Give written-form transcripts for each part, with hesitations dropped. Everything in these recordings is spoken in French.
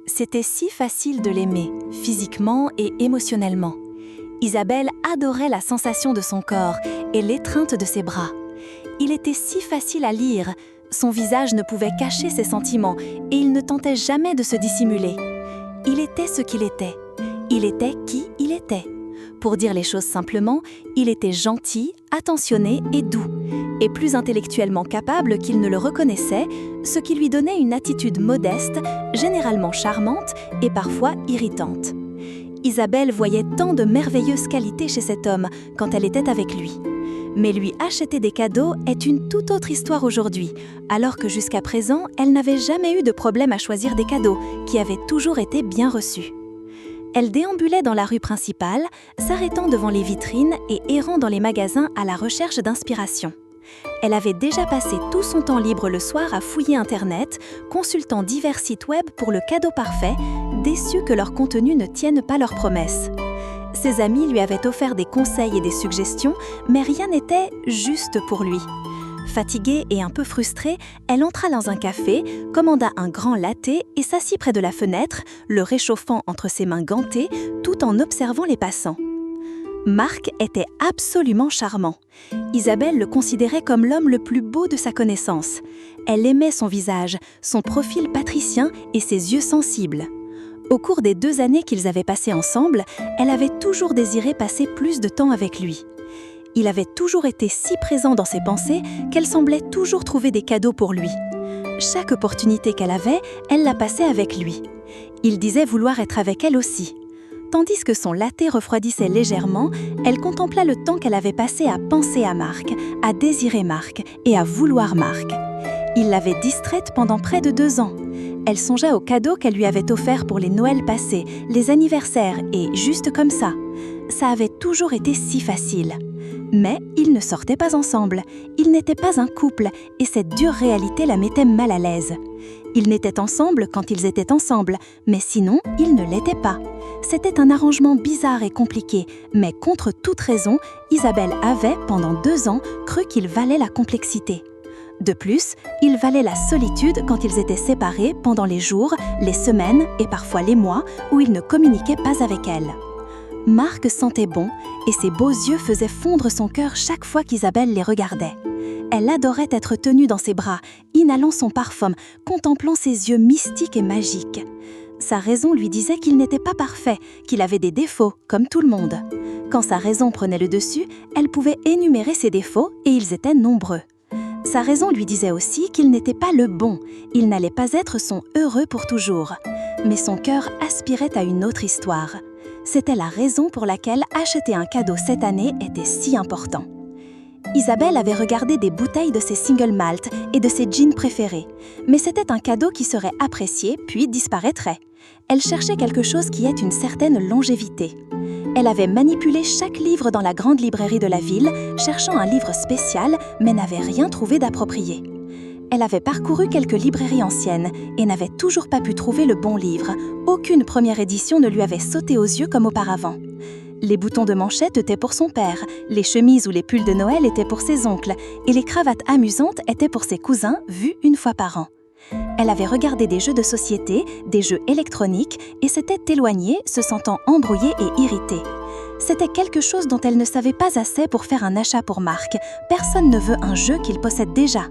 C'était si facile de l'aimer, physiquement et émotionnellement. Isabelle adorait la sensation de son corps et l'étreinte de ses bras. Il était si facile à lire, son visage ne pouvait cacher ses sentiments et il ne tentait jamais de se dissimuler. Il était ce qu'il était. Il était qui il était. Pour dire les choses simplement, il était gentil, attentionné et doux, et plus intellectuellement capable qu'il ne le reconnaissait, ce qui lui donnait une attitude modeste, généralement charmante et parfois irritante. Isabelle voyait tant de merveilleuses qualités chez cet homme quand elle était avec lui. Mais lui acheter des cadeaux est une toute autre histoire aujourd'hui, alors que jusqu'à présent, elle n'avait jamais eu de problème à choisir des cadeaux, qui avaient toujours été bien reçus. Elle déambulait dans la rue principale, s'arrêtant devant les vitrines et errant dans les magasins à la recherche d'inspiration. Elle avait déjà passé tout son temps libre le soir à fouiller Internet, consultant divers sites web pour le cadeau parfait, déçue que leur contenu ne tienne pas leurs promesses. Ses amis lui avaient offert des conseils et des suggestions, mais rien n'était juste pour lui. Fatiguée et un peu frustrée, elle entra dans un café, commanda un grand latte et s'assit près de la fenêtre, le réchauffant entre ses mains gantées, tout en observant les passants. Marc était absolument charmant. Isabelle le considérait comme l'homme le plus beau de sa connaissance. Elle aimait son visage, son profil patricien et ses yeux sensibles. Au cours des 2 années qu'ils avaient passées ensemble, elle avait toujours désiré passer plus de temps avec lui. Il avait toujours été si présent dans ses pensées qu'elle semblait toujours trouver des cadeaux pour lui. Chaque opportunité qu'elle avait, elle la passait avec lui. Il disait vouloir être avec elle aussi. Tandis que son latte refroidissait légèrement, elle contempla le temps qu'elle avait passé à penser à Marc, à désirer Marc et à vouloir Marc. Il l'avait distraite pendant près de 2 ans. Elle songeait aux cadeaux qu'elle lui avait offerts pour les Noëls passés, les anniversaires et juste comme ça. Ça avait toujours été si facile. Mais ils ne sortaient pas ensemble, ils n'étaient pas un couple et cette dure réalité la mettait mal à l'aise. Ils n'étaient ensemble quand ils étaient ensemble, mais sinon, ils ne l'étaient pas. C'était un arrangement bizarre et compliqué, mais contre toute raison, Isabelle avait, pendant 2 ans, cru qu'il valait la complexité. De plus, il valait la solitude quand ils étaient séparés pendant les jours, les semaines et parfois les mois où ils ne communiquaient pas avec elle. Marc sentait bon et ses beaux yeux faisaient fondre son cœur chaque fois qu'Isabelle les regardait. Elle adorait être tenue dans ses bras, inhalant son parfum, contemplant ses yeux mystiques et magiques. Sa raison lui disait qu'il n'était pas parfait, qu'il avait des défauts, comme tout le monde. Quand sa raison prenait le dessus, elle pouvait énumérer ses défauts et ils étaient nombreux. Sa raison lui disait aussi qu'il n'était pas le bon, il n'allait pas être son heureux pour toujours. Mais son cœur aspirait à une autre histoire. C'était la raison pour laquelle acheter un cadeau cette année était si important. Isabelle avait regardé des bouteilles de ses single malt et de ses jeans préférés, mais c'était un cadeau qui serait apprécié puis disparaîtrait. Elle cherchait quelque chose qui ait une certaine longévité. Elle avait manipulé chaque livre dans la grande librairie de la ville, cherchant un livre spécial, mais n'avait rien trouvé d'approprié. Elle avait parcouru quelques librairies anciennes et n'avait toujours pas pu trouver le bon livre. Aucune première édition ne lui avait sauté aux yeux comme auparavant. Les boutons de manchette étaient pour son père, les chemises ou les pulls de Noël étaient pour ses oncles, et les cravates amusantes étaient pour ses cousins, vus une fois par an. Elle avait regardé des jeux de société, des jeux électroniques, et s'était éloignée, se sentant embrouillée et irritée. C'était quelque chose dont elle ne savait pas assez pour faire un achat pour Marc. Personne ne veut un jeu qu'il possède déjà.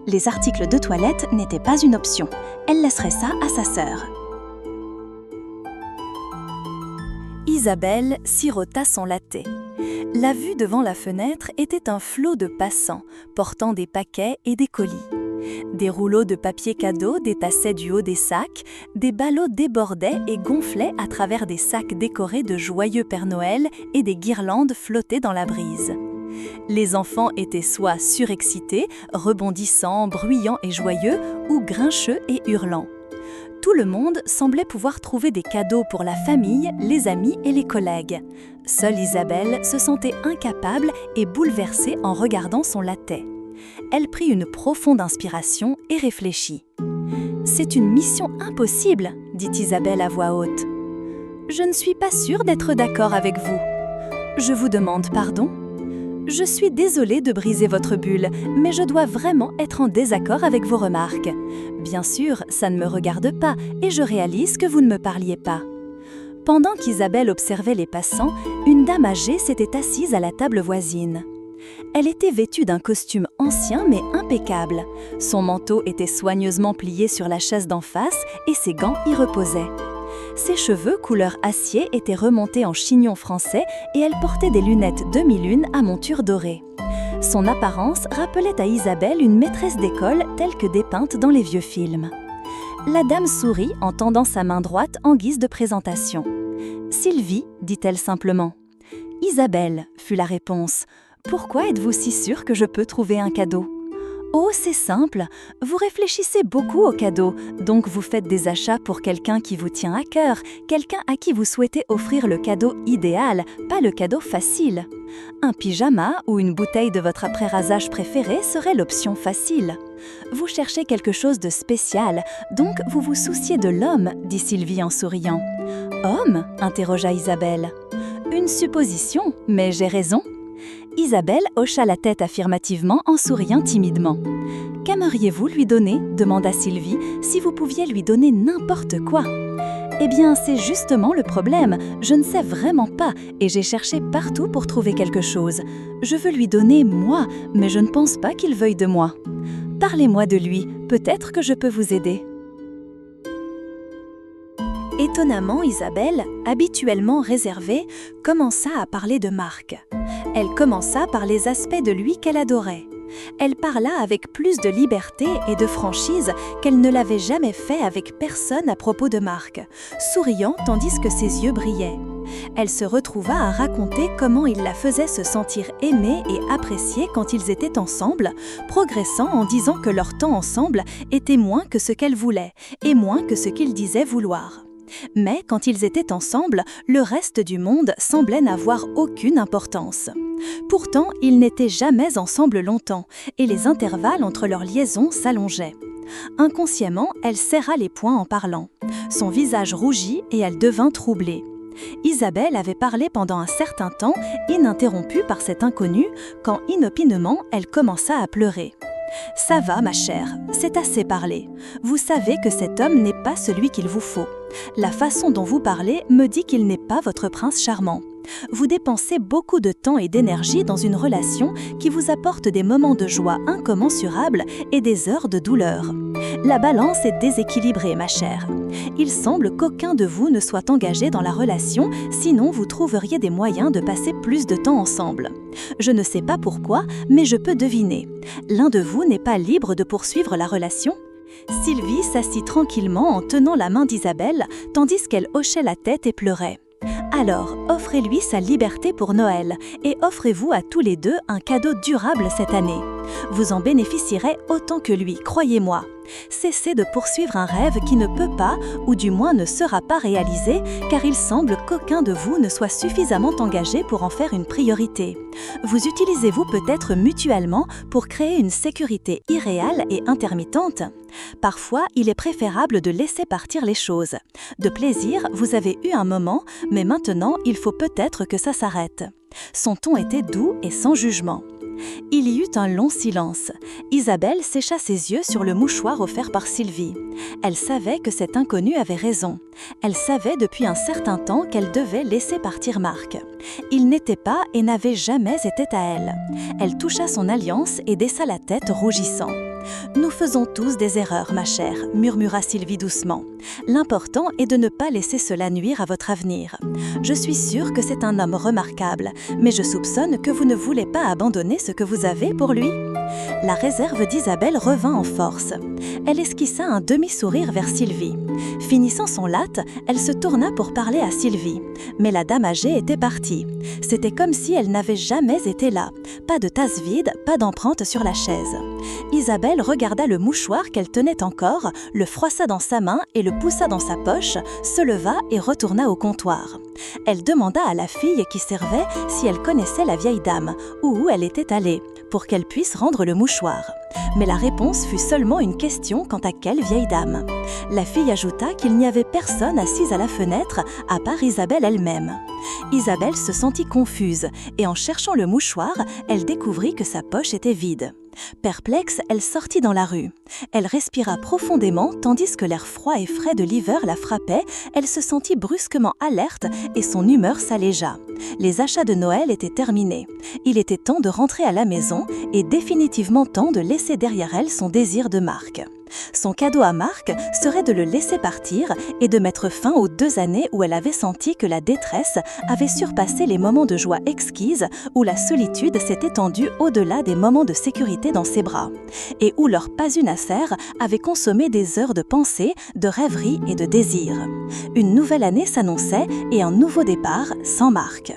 Les articles de toilette n'étaient pas une option. Elle laisserait ça à sa sœur. Isabelle sirota son latte. La vue devant la fenêtre était un flot de passants, portant des paquets et des colis. Des rouleaux de papier cadeau détassaient du haut des sacs, des ballots débordaient et gonflaient à travers des sacs décorés de joyeux Père Noël et des guirlandes flottaient dans la brise. Les enfants étaient soit surexcités, rebondissants, bruyants et joyeux, ou grincheux et hurlants. Tout le monde semblait pouvoir trouver des cadeaux pour la famille, les amis et les collègues. Seule Isabelle se sentait incapable et bouleversée en regardant son latte. Elle prit une profonde inspiration et réfléchit. « C'est une mission impossible, dit Isabelle à voix haute. Je ne suis pas sûre d'être d'accord avec vous. Je vous demande pardon. Je suis désolée de briser votre bulle, mais je dois vraiment être en désaccord avec vos remarques. Bien sûr, ça ne me regarde pas et je réalise que vous ne me parliez pas. » Pendant qu'Isabelle observait les passants, une dame âgée s'était assise à la table voisine. Elle était vêtue d'un costume ancien mais impeccable. Son manteau était soigneusement plié sur la chaise d'en face et ses gants y reposaient. Ses cheveux couleur acier étaient remontés en chignon français et elle portait des lunettes demi-lune à monture dorée. Son apparence rappelait à Isabelle une maîtresse d'école telle que dépeinte dans les vieux films. La dame sourit en tendant sa main droite en guise de présentation. « Sylvie » dit-elle simplement. « Isabelle » fut la réponse. « Pourquoi êtes-vous si sûre que je peux trouver un cadeau ?»« Oh, c'est simple. Vous réfléchissez beaucoup aux cadeaux, donc vous faites des achats pour quelqu'un qui vous tient à cœur, quelqu'un à qui vous souhaitez offrir le cadeau idéal, pas le cadeau facile. Un pyjama ou une bouteille de votre après-rasage préféré serait l'option facile. Vous cherchez quelque chose de spécial, donc vous vous souciez de l'homme, dit Sylvie en souriant. Homme ? Interrogea Isabelle. Une supposition, mais j'ai raison. Isabelle hocha la tête affirmativement en souriant timidement. « Qu'aimeriez-vous lui donner ?» demanda Sylvie, « si vous pouviez lui donner n'importe quoi. » Eh bien, c'est justement le problème. Je ne sais vraiment pas et j'ai cherché partout pour trouver quelque chose. Je veux lui donner moi, mais je ne pense pas qu'il veuille de moi. Parlez-moi de lui, peut-être que je peux vous aider. Étonnamment, Isabelle, habituellement réservée, commença à parler de Marc. Elle commença par les aspects de lui qu'elle adorait. Elle parla avec plus de liberté et de franchise qu'elle ne l'avait jamais fait avec personne à propos de Marc, souriant tandis que ses yeux brillaient. Elle se retrouva à raconter comment il la faisait se sentir aimée et appréciée quand ils étaient ensemble, progressant en disant que leur temps ensemble était moins que ce qu'elle voulait et moins que ce qu'il disait vouloir. Mais quand ils étaient ensemble, le reste du monde semblait n'avoir aucune importance. Pourtant, ils n'étaient jamais ensemble longtemps et les intervalles entre leurs liaisons s'allongeaient. Inconsciemment, elle serra les poings en parlant. Son visage rougit et elle devint troublée. Isabelle avait parlé pendant un certain temps, ininterrompue par cet inconnu, quand inopinément, elle commença à pleurer. « Ça va, ma chère, c'est assez parlé. Vous savez que cet homme n'est pas celui qu'il vous faut. La façon dont vous parlez me dit qu'il n'est pas votre prince charmant. Vous dépensez beaucoup de temps et d'énergie dans une relation qui vous apporte des moments de joie incommensurables et des heures de douleur. La balance est déséquilibrée, ma chère. Il semble qu'aucun de vous ne soit engagé dans la relation, sinon vous trouveriez des moyens de passer plus de temps ensemble. Je ne sais pas pourquoi, mais je peux deviner. L'un de vous n'est pas libre de poursuivre la relation ? » Sylvie s'assit tranquillement en tenant la main d'Isabelle, tandis qu'elle hochait la tête et pleurait. Alors, offrez-lui sa liberté pour Noël et offrez-vous à tous les deux un cadeau durable cette année. Vous en bénéficierez autant que lui, croyez-moi. Cessez de poursuivre un rêve qui ne peut pas, ou du moins ne sera pas réalisé, car il semble qu'aucun de vous ne soit suffisamment engagé pour en faire une priorité. Vous utilisez-vous peut-être mutuellement pour créer une sécurité irréelle et intermittente ? Parfois, il est préférable de laisser partir les choses. De plaisir, vous avez eu un moment, mais maintenant, il faut peut-être que ça s'arrête. Son ton était doux et sans jugement. Il y eut un long silence. Isabelle sécha ses yeux sur le mouchoir offert par Sylvie. Elle savait que cet inconnu avait raison. Elle savait depuis un certain temps qu'elle devait laisser partir Marc. Il n'était pas et n'avait jamais été à elle. Elle toucha son alliance et baissa la tête rougissant. « Nous faisons tous des erreurs, ma chère, » murmura Sylvie doucement. « L'important est de ne pas laisser cela nuire à votre avenir. Je suis sûre que c'est un homme remarquable, mais je soupçonne que vous ne voulez pas abandonner ce que vous avez pour lui. » La réserve d'Isabelle revint en force. Elle esquissa un demi-sourire vers Sylvie. Finissant son latte, elle se tourna pour parler à Sylvie. Mais la dame âgée était partie. C'était comme si elle n'avait jamais été là. Pas de tasse vide, pas d'empreinte sur la chaise. Isabelle regarda le mouchoir qu'elle tenait encore, le froissa dans sa main et le poussa dans sa poche, se leva et retourna au comptoir. Elle demanda à la fille qui servait si elle connaissait la vieille dame ou où elle était allée. pour qu'elle puisse rendre le mouchoir. Mais la réponse fut seulement une question quant à quelle vieille dame. La fille ajouta qu'il n'y avait personne assise à la fenêtre à part Isabelle elle-même. Isabelle se sentit confuse et en cherchant le mouchoir, elle découvrit que sa poche était vide. Perplexe, elle sortit dans la rue. Elle respira profondément tandis que l'air froid et frais de l'hiver la frappait. Elle se sentit brusquement alerte et son humeur s'allégea. Les achats de Noël étaient terminés. Il était temps de rentrer à la maison et définitivement temps de laisser derrière elle son désir de Marc. Son cadeau à Marc serait de le laisser partir et de mettre fin aux 2 années où elle avait senti que la détresse avait surpassé les moments de joie exquise, où la solitude s'est étendue au-delà des moments de sécurité dans ses bras, et où leur pas une affaire avait consommé des heures de pensée, de rêverie et de désir. Une nouvelle année s'annonçait et un nouveau départ sans Marc.